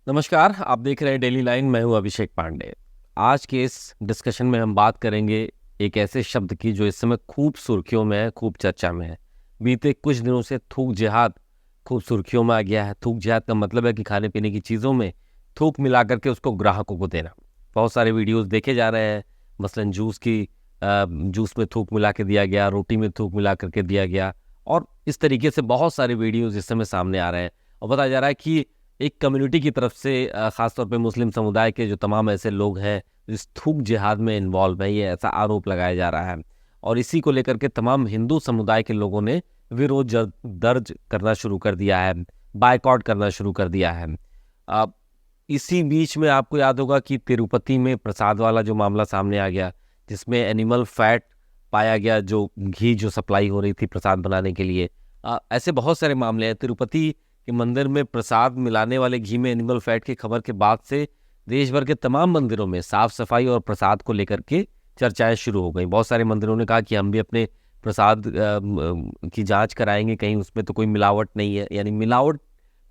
नमस्कार, आप देख रहे हैं डेली लाइन। मैं हूं अभिषेक पांडे। आज के इस डिस्कशन में हम बात करेंगे एक ऐसे शब्द की जो इस समय खूब सुर्खियों में है, खूब चर्चा में है। बीते कुछ दिनों से थूक जिहाद खूब सुर्खियों में आ गया है। थूक जिहाद का मतलब है कि खाने पीने की चीज़ों में थूक मिला करके उसको ग्राहकों को देना। बहुत सारे वीडियोस देखे जा रहे हैं। मसलन जूस में थूक मिला के दिया गया, रोटी में थूक मिला करके दिया गया, और इस तरीके से बहुत सारे वीडियोस इस समय सामने आ रहे हैं। और बताया जा रहा है कि एक कम्युनिटी की तरफ से खासतौर पे मुस्लिम समुदाय के जो तमाम ऐसे लोग हैं इस थूक जिहाद में इन्वॉल्व है, ये ऐसा आरोप लगाया जा रहा है। और इसी को लेकर के तमाम हिंदू समुदाय के लोगों ने विरोध दर्ज करना शुरू कर दिया है, बायकॉट करना शुरू कर दिया है। अब इसी बीच में आपको याद होगा कि तिरुपति में प्रसाद वाला जो मामला सामने आ गया, जिसमें एनिमल फैट पाया गया, जो घी जो सप्लाई हो रही थी प्रसाद बनाने के लिए। ऐसे बहुत सारे मामले हैं। तिरुपति कि मंदिर में प्रसाद मिलाने वाले घी में एनिमल फैट की खबर के बाद से देश भर के तमाम मंदिरों में साफ सफाई और प्रसाद को लेकर के चर्चाएं शुरू हो गई। बहुत सारे मंदिरों ने कहा कि हम भी अपने प्रसाद की जांच कराएंगे, कहीं उसमें तो कोई मिलावट नहीं है। यानी मिलावट,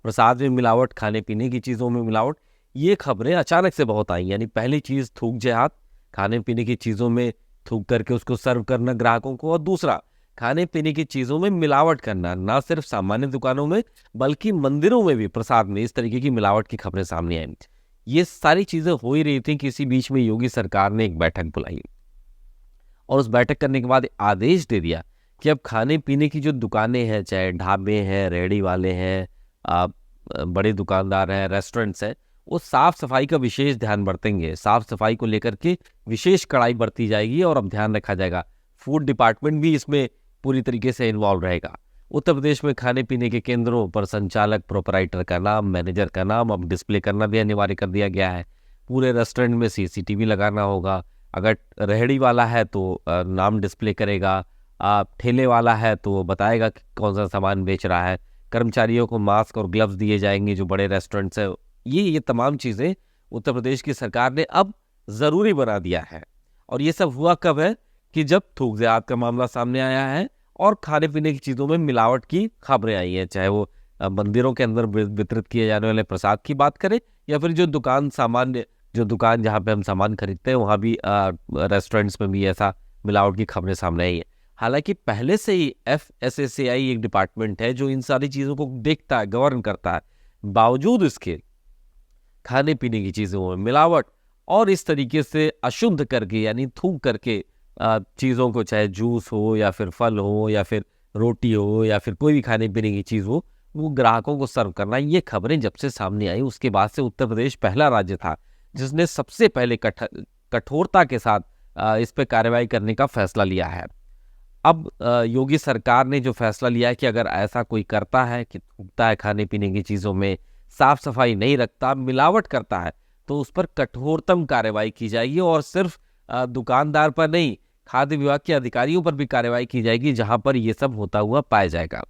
प्रसाद में मिलावट, खाने पीने की चीज़ों में मिलावट, ये खबरें अचानक से बहुत आई। यानी पहली चीज़ थूक जिहाद, खाने पीने की चीज़ों में थूक करके उसको सर्व करना ग्राहकों को, और दूसरा खाने पीने की चीज़ों में मिलावट करना, ना सिर्फ सामान्य दुकानों में बल्कि मंदिरों में भी प्रसाद में इस तरीके की मिलावट की खबरें सामने आई। ये सारी चीज़ें हो ही रही थी कि इसी बीच में योगी सरकार ने एक बैठक बुलाई, और उस बैठक करने के बाद आदेश दे दिया कि अब खाने पीने की जो दुकानें हैं, चाहे ढाबे हैं, रेहड़ी वाले हैं, बड़े दुकानदार हैं, रेस्टोरेंट्स हैं, वो साफ सफाई का विशेष ध्यान बरतेंगे। साफ सफाई को लेकर के विशेष कड़ाई बरती जाएगी और अब ध्यान रखा जाएगा। फूड डिपार्टमेंट भी इसमें पूरी तरीके से इन्वॉल्व रहेगा। उत्तर प्रदेश में खाने पीने के केंद्रों पर संचालक, प्रोपराइटर का नाम, मैनेजर का नाम अब डिस्प्ले करना भी अनिवार्य कर दिया गया है। पूरे रेस्टोरेंट में सीसीटीवी लगाना होगा। अगर रेहड़ी वाला है तो नाम डिस्प्ले करेगा, ठेले वाला है तो वो बताएगा कि कौन सा सामान बेच रहा है। कर्मचारियों को मास्क और ग्लव्स दिए जाएंगे जो बड़े रेस्टोरेंट्स हैं। ये तमाम चीज़ें उत्तर प्रदेश की सरकार ने अब ज़रूरी बना दिया है। और ये सब हुआ कब है कि जब थूक जिहाद का मामला सामने आया है और खाने पीने की चीज़ों में मिलावट की खबरें आई हैं। चाहे वो मंदिरों के अंदर वितरित किए जाने वाले प्रसाद की बात करें, या फिर जो दुकान जहाँ पे हम सामान खरीदते हैं वहाँ भी, रेस्टोरेंट्स में भी ऐसा मिलावट की खबरें सामने आई है। हालांकि पहले से ही FSSAI एक डिपार्टमेंट है जो इन सारी चीज़ों को देखता है, गवर्न करता है। बावजूद इसके खाने पीने की चीज़ों में मिलावट और इस तरीके से अशुद्ध करके, यानी थूक करके चीज़ों को, चाहे जूस हो या फिर फल हो या फिर रोटी हो या फिर कोई भी खाने पीने की चीज़ हो, वो ग्राहकों को सर्व करना, ये खबरें जब से सामने आई उसके बाद से उत्तर प्रदेश पहला राज्य था जिसने सबसे पहले कठोरता के साथ इस पे कार्रवाई करने का फैसला लिया है। अब योगी सरकार ने जो फैसला लिया है कि अगर ऐसा कोई करता है कि थूकता है खाने पीने की चीज़ों में, साफ सफाई नहीं रखता, मिलावट करता है, तो उस पर कठोरतम कार्रवाई की जाएगी। और सिर्फ दुकानदार पर नहीं, खाद्य विभाग के अधिकारियों पर भी कार्रवाई की जाएगी जहां पर ये सब होता हुआ पाया जाएगा।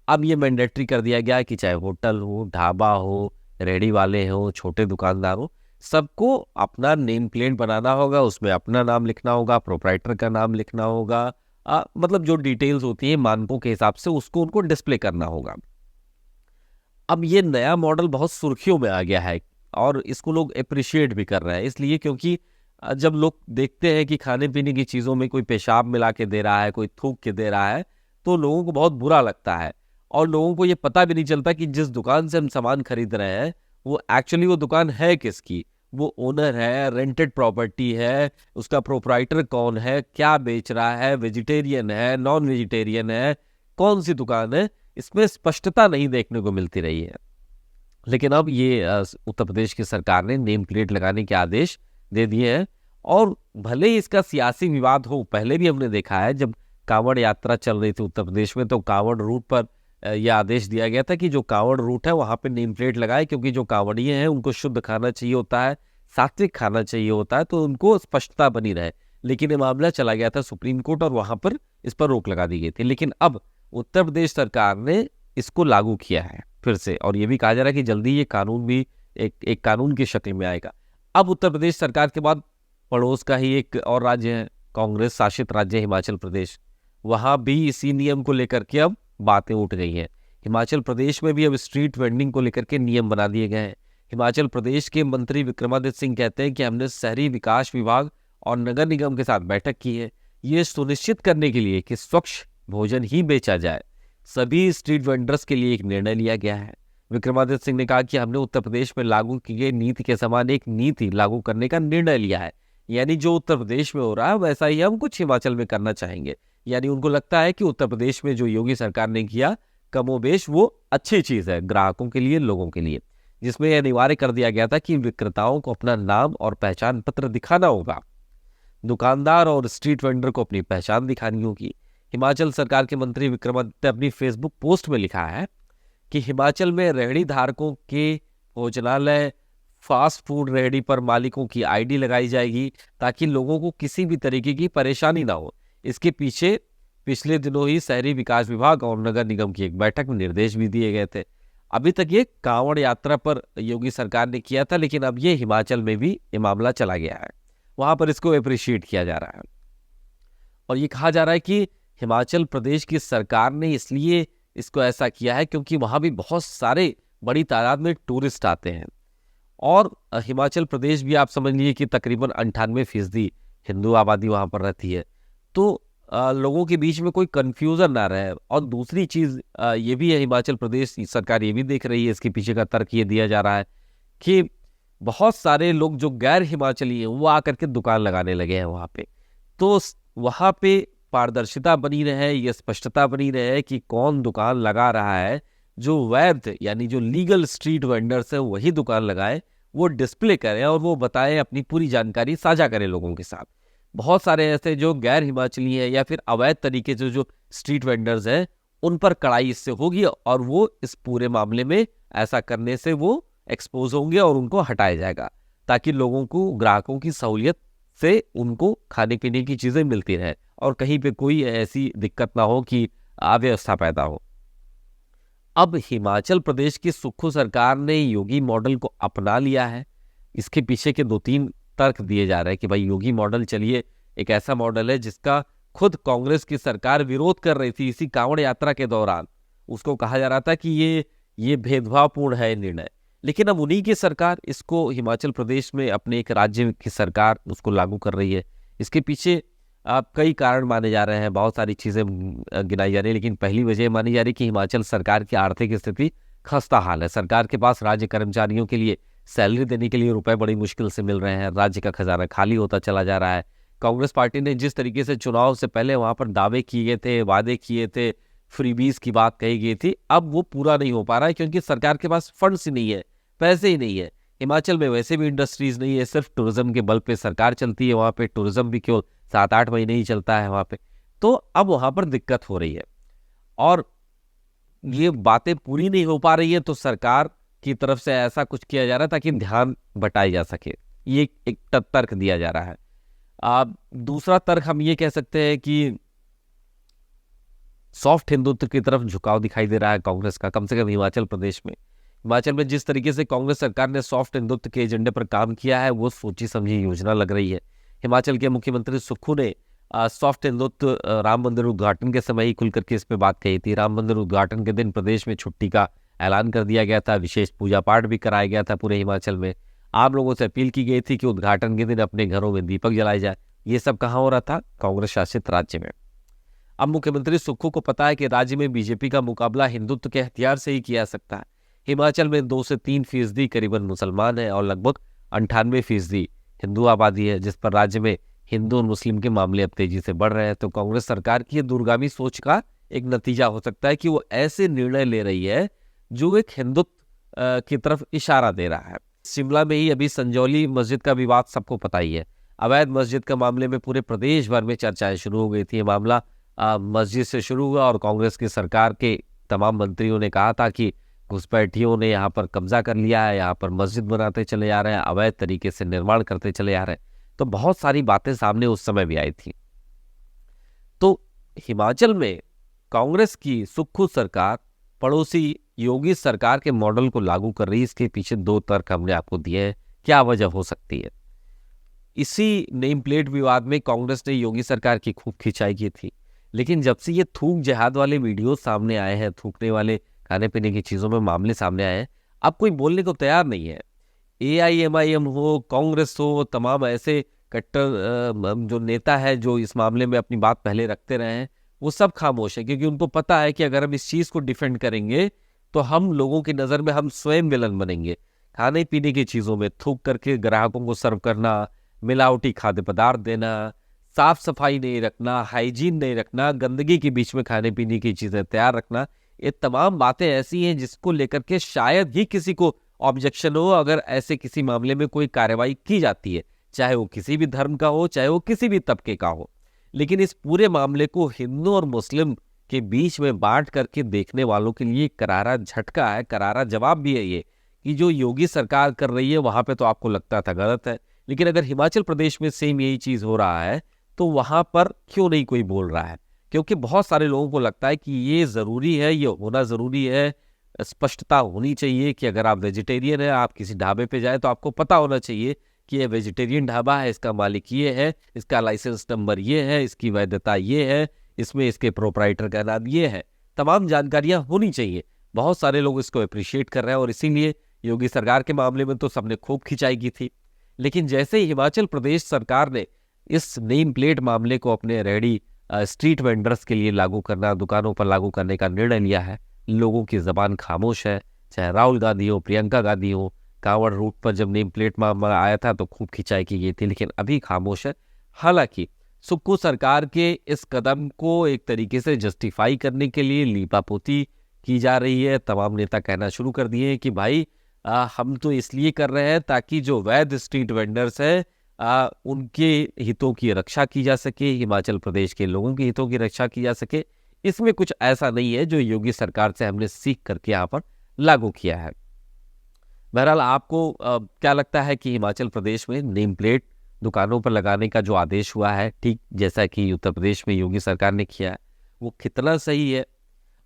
अब ये मैंडेटरी कर दिया गया है कि चाहे होटल हो, ढाबा हो, रेहड़ी वाले हो, छोटे दुकानदार हो, सबको अपना नेम प्लेट बनाना होगा, उसमें अपना नाम लिखना होगा, प्रोपराइटर का नाम लिखना होगा। मतलब जो डिटेल्स होती है मानकों के हिसाब से उसको उनको डिस्प्ले करना होगा। अब ये नया मॉडल बहुत सुर्खियों में आ गया है और इसको लोग अप्रिशिएट भी कर रहे हैं, इसलिए क्योंकि जब लोग देखते हैं कि खाने पीने की चीज़ों में कोई पेशाब मिला के दे रहा है, कोई थूक के दे रहा है, तो लोगों को बहुत बुरा लगता है। और लोगों को ये पता भी नहीं चलता कि जिस दुकान से हम सामान खरीद रहे हैं वो एक्चुअली वो दुकान है किसकी, वो ओनर है, रेंटेड प्रॉपर्टी है, उसका प्रोपराइटर कौन है, क्या बेच रहा है, वेजिटेरियन है, नॉन वेजिटेरियन है, कौन सी दुकान है, इसमें स्पष्टता नहीं देखने को मिलती रही है। लेकिन अब ये उत्तर प्रदेश की सरकार ने नेम प्लेट लगाने के आदेश दे दिए हैं। और भले ही इसका सियासी विवाद हो, पहले भी हमने देखा है जब कांवड़ यात्रा चल रही थी उत्तर प्रदेश में, तो कांवड़ रूट पर यह आदेश दिया गया था कि जो कांवड़ रूट है वहां पे नेम प्लेट लगाए, क्योंकि जो कांवड़िए हैं उनको शुद्ध खाना चाहिए होता है, सात्विक खाना चाहिए होता है, तो उनको स्पष्टता बनी रहे। लेकिन ये मामला चला गया था सुप्रीम कोर्ट और वहां पर इस पर रोक लगा दी गई थी। लेकिन अब उत्तर प्रदेश सरकार ने इसको लागू किया है फिर से, और ये भी कहा जा रहा है कि जल्दी ये कानून भी एक कानून की शक्ल में आएगा। अब उत्तर प्रदेश सरकार के बाद पड़ोस का ही एक और राज्य है, कांग्रेस शासित राज्य हिमाचल प्रदेश, वहां भी इसी नियम को लेकर के अब बातें उठ गई हैं। हिमाचल प्रदेश में भी अब स्ट्रीट वेंडिंग को लेकर के नियम बना दिए गए हैं हिमाचल प्रदेश के मंत्री विक्रमादित्य सिंह कहते हैं कि हमने शहरी विकास विभाग और नगर निगम के साथ बैठक की है, ये सुनिश्चित करने के लिए कि स्वच्छ भोजन ही बेचा जाए। सभी स्ट्रीट वेंडर्स के लिए एक निर्णय लिया गया है। विक्रमादित्य सिंह ने कहा कि हमने उत्तर प्रदेश में लागू की गई नीति के समान एक नीति लागू करने का निर्णय लिया है, यानी जो उत्तर प्रदेश में हो रहा है वैसा ही हम कुछ हिमाचल में करना चाहेंगे। यानी उनको लगता है कि उत्तर प्रदेश में जो योगी सरकार ने किया कमोबेश वो अच्छी चीज है ग्राहकों के लिए, लोगों के लिए, जिसमें यह अनिवार्य कर दिया गया था कि विक्रेताओं को अपना नाम और पहचान पत्र दिखाना होगा। दुकानदार और स्ट्रीट वेंडर को अपनी पहचान दिखानी होगी। हिमाचल सरकार के मंत्री विक्रमादित्य अपनी फेसबुक पोस्ट में लिखा है कि हिमाचल में रेहड़ी धारकों के भोजनालय, फास्ट फूड रेहड़ी पर मालिकों की आईडी लगाई जाएगी ताकि लोगों को किसी भी तरीके की परेशानी ना हो। इसके पीछे पिछले दिनों ही शहरी विकास विभाग और नगर निगम की एक बैठक में निर्देश भी दिए गए थे। अभी तक ये कांवड़ यात्रा पर योगी सरकार ने किया था, लेकिन अब ये हिमाचल में भी ये मामला चला गया है, वहां पर इसको अप्रिशिएट किया जा रहा है। और ये कहा जा रहा है कि हिमाचल प्रदेश की सरकार ने इसलिए इसको ऐसा किया है क्योंकि वहां भी बहुत सारे बड़ी तादाद में टूरिस्ट आते हैं। और हिमाचल प्रदेश भी आप समझ लीजिए कि तकरीबन 98% हिंदू आबादी वहां पर रहती है, तो लोगों के बीच में कोई कंफ्यूजन ना रहे। और दूसरी चीज ये भी है, हिमाचल प्रदेश सरकार ये भी देख रही है, इसके पीछे का तर्क ये दिया जा रहा है कि बहुत सारे लोग जो गैर हिमाचली हैं वो आकर के दुकान लगाने लगे हैं वहां पे, तो वहां पे पारदर्शिता बनी रहे, ये स्पष्टता बनी रहे कि कौन दुकान लगा रहा है। जो वैध यानी जो लीगल स्ट्रीट वेंडर्स है वही दुकान लगाए, वो डिस्प्ले करें और वो बताएं, अपनी पूरी जानकारी साझा करें लोगों के साथ। बहुत सारे ऐसे जो गैर हिमाचली हैं या फिर अवैध तरीके से जो स्ट्रीट वेंडर्स हैं उन पर कड़ाई इससे होगी और वो इस पूरे मामले में ऐसा करने से वो एक्सपोज होंगे और उनको हटाया जाएगा, ताकि लोगों को, ग्राहकों की सहूलियत से उनको खाने पीने की चीजें मिलती रहे और कहीं पे कोई ऐसी दिक्कत ना हो कि अव्यवस्था पैदा हो। अब हिमाचल प्रदेश की सुक्खू सरकार ने योगी मॉडल को अपना लिया है। इसके पीछे के 2-3 तर्क दिए जा रहे हैं कि भाई योगी मॉडल, चलिए एक ऐसा मॉडल है जिसका खुद कांग्रेस की सरकार विरोध कर रही थी इसी कांवड़ यात्रा के दौरान। उसको कहा जा रहा था कि ये भेदभावपूर्ण है निर्णय, लेकिन अब उन्हीं की सरकार इसको हिमाचल प्रदेश में अपने एक राज्य की सरकार उसको लागू कर रही है। इसके पीछे कई कारण माने जा रहे हैं, बहुत सारी चीजें गिनाई जा रही है, लेकिन पहली वजह मानी जा रही है कि हिमाचल सरकार की आर्थिक स्थिति खस्ता हाल है। सरकार के पास राज्य कर्मचारियों के लिए सैलरी देने के लिए रुपए बड़ी मुश्किल से मिल रहे हैं, राज्य का खजाना खाली होता चला जा रहा है। कांग्रेस पार्टी ने जिस तरीके से चुनाव से पहले वहां पर दावे किए थे, वादे किए थे, फ्रीबीज की बात कही गई थी, अब वो पूरा नहीं हो पा रहा है क्योंकि सरकार के पास फंड्स ही नहीं है, पैसे ही नहीं है। हिमाचल में वैसे भी इंडस्ट्रीज नहीं है, सिर्फ टूरिज्म के बल पे सरकार चलती है, वहां पे टूरिज्म भी केवल 7-8 महीने ही चलता है वहां पे। तो अब वहां पर दिक्कत हो रही है और ये बातें पूरी नहीं हो पा रही है, तो सरकार की तरफ से ऐसा कुछ किया जा रहा है ताकि ध्यान बटाई जा सके। ये एक तर्क दिया जा रहा है। दूसरा तर्क हम ये कह सकते हैं कि सॉफ्ट हिंदुत्व की तरफ झुकाव दिखाई दे रहा है कांग्रेस का, कम से कम हिमाचल प्रदेश में। हिमाचल में जिस तरीके से कांग्रेस सरकार ने सॉफ्ट हिंदुत्व के एजेंडे पर काम किया है वो सोची समझी योजना लग रही है। हिमाचल के मुख्यमंत्री सुक्खू ने सॉफ्ट हिंदुत्व राम मंदिर उद्घाटन के समय ही खुल करके इस पे बात कही थी। राम मंदिर उद्घाटन के दिन प्रदेश में छुट्टी का ऐलान कर दिया गया था, विशेष पूजा पाठ भी कराया गया था पूरे हिमाचल में। आम लोगों से अपील की गई थी कि उद्घाटन के दिन अपने घरों में दीपक जलाए जाए। ये सब कहाँ हो रहा था? कांग्रेस शासित राज्य में। अब मुख्यमंत्री सुक्खू को पता है कि राज्य में बीजेपी का मुकाबला हिंदुत्व के हथियार से ही किया सकता है। हिमाचल में 2 से 3% करीबन मुसलमान है और लगभग 98% हिंदू आबादी है, जिस पर राज्य में हिंदू और मुस्लिम के मामले अब तेजी से बढ़ रहे हैं। तो कांग्रेस सरकार की दूरगामी सोच का एक नतीजा हो सकता है कि वो ऐसे निर्णय ले रही है जो एक हिंदुत्व की तरफ इशारा दे रहा है। शिमला में ही अभी संजौली मस्जिद का विवाद सबको पता ही है। अवैध मस्जिद के मामले में पूरे प्रदेश भर में चर्चाएं शुरू हो गई थी। मामला मस्जिद से शुरू हुआ और कांग्रेस की सरकार के तमाम मंत्रियों ने कहा था कि घुसपैठियों ने यहाँ पर कब्जा कर लिया है, यहाँ पर मस्जिद बनाते चले जा रहे हैं, अवैध तरीके से निर्माण करते चले जा रहे हैं। तो बहुत सारी बातें सामने उस समय भी आई थी। तो हिमाचल में कांग्रेस की सुक्खू सरकार पड़ोसी योगी सरकार के मॉडल को लागू कर रही है। इसके पीछे 2 तर्क हमने आपको दिए हैं, क्या वजह हो सकती है। इसी नेम प्लेट विवाद में कांग्रेस ने योगी सरकार की खूब खिंचाई की थी, लेकिन जब से ये थूक जिहाद वाले वीडियो सामने आए हैं, थूकने वाले खाने पीने की चीजों में मामले सामने आए हैं, अब कोई बोलने को तैयार नहीं है। AIMIM हो, कांग्रेस हो, तमाम ऐसे कट्टर जो नेता है जो इस मामले में अपनी बात पहले रखते रहे हैं, वो सब खामोश है, क्योंकि उनको पता है कि अगर हम इस चीज को डिफेंड करेंगे तो हम लोगों की नजर में हम स्वयं विलन बनेंगे। खाने पीने की चीजों में थूक करके ग्राहकों को सर्व करना, मिलावटी खाद्य पदार्थ देना, साफ सफाई नहीं रखना, हाइजीन नहीं रखना, गंदगी के बीच में खाने पीने की चीजें तैयार रखना, ये तमाम बातें ऐसी हैं जिसको लेकर के शायद ही किसी को ऑब्जेक्शन हो अगर ऐसे किसी मामले में कोई कार्रवाई की जाती है, चाहे वो किसी भी धर्म का हो, चाहे वो किसी भी तबके का हो। लेकिन इस पूरे मामले को हिंदू और मुस्लिम के बीच में बांट करके देखने वालों के लिए करारा झटका है, करारा जवाब भी है ये, कि जो योगी सरकार कर रही है वहां पे तो आपको लगता था गलत है, लेकिन अगर हिमाचल प्रदेश में सेम यही चीज हो रहा है तो वहां पर क्यों नहीं कोई बोल रहा है? क्योंकि बहुत सारे लोगों को लगता है कि ये जरूरी है, ये होना जरूरी है, स्पष्टता होनी चाहिए कि अगर आप वेजिटेरियन है, आप किसी ढाबे पे जाए तो आपको पता होना चाहिए कि ये वेजिटेरियन ढाबा है, इसका मालिक ये है, इसका लाइसेंस नंबर ये है, इसकी वैधता ये है, इसमें इसके प्रोपराइटर का नाम ये है, तमाम जानकारियां होनी चाहिए। बहुत सारे लोग इसको अप्रिशिएट कर रहे हैं और इसीलिए योगी सरकार के मामले में तो सबने खूब खिंचाई की थी। लेकिन जैसे ही हिमाचल प्रदेश सरकार ने इस नेम प्लेट मामले को अपने रेडी स्ट्रीट वेंडर्स के लिए लागू करना, दुकानों पर लागू करने का निर्णय लिया है, लोगों की जबान खामोश है। चाहे राहुल गांधी हो, प्रियंका गांधी हो, कांवड़ रूट पर जब नेम प्लेट मामला आया था तो खूब खिंचाई की गई थी, लेकिन अभी खामोश है। हालांकि सुक्खू सरकार के इस कदम को एक तरीके से जस्टिफाई करने के लिए लीपापोती की जा रही है। तमाम नेता कहना शुरू कर दिए हैं कि भाई हम तो इसलिए कर रहे हैं ताकि जो वैध स्ट्रीट वेंडर्स है उनके हितों की रक्षा की जा सके, हिमाचल प्रदेश के लोगों के हितों की रक्षा की जा सके। इसमें कुछ ऐसा नहीं है जो योगी सरकार से हमने सीख करके यहाँ पर लागू किया है। बहरहाल आपको क्या लगता है कि हिमाचल प्रदेश में नेम प्लेट दुकानों पर लगाने का जो आदेश हुआ है, ठीक जैसा कि उत्तर प्रदेश में योगी सरकार ने किया है, वो कितना सही है?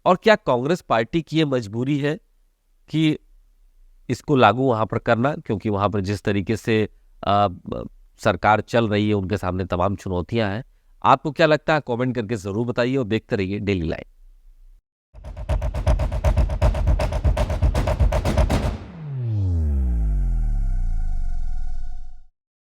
और क्या कांग्रेस पार्टी की ये मजबूरी है कि इसको लागू वहां पर करना, क्योंकि वहां पर जिस तरीके से सरकार चल रही है उनके सामने तमाम चुनौतियां हैं? आपको क्या लगता है? कमेंट करके जरूर बताइए और देखते रहिए डेली लाइफ।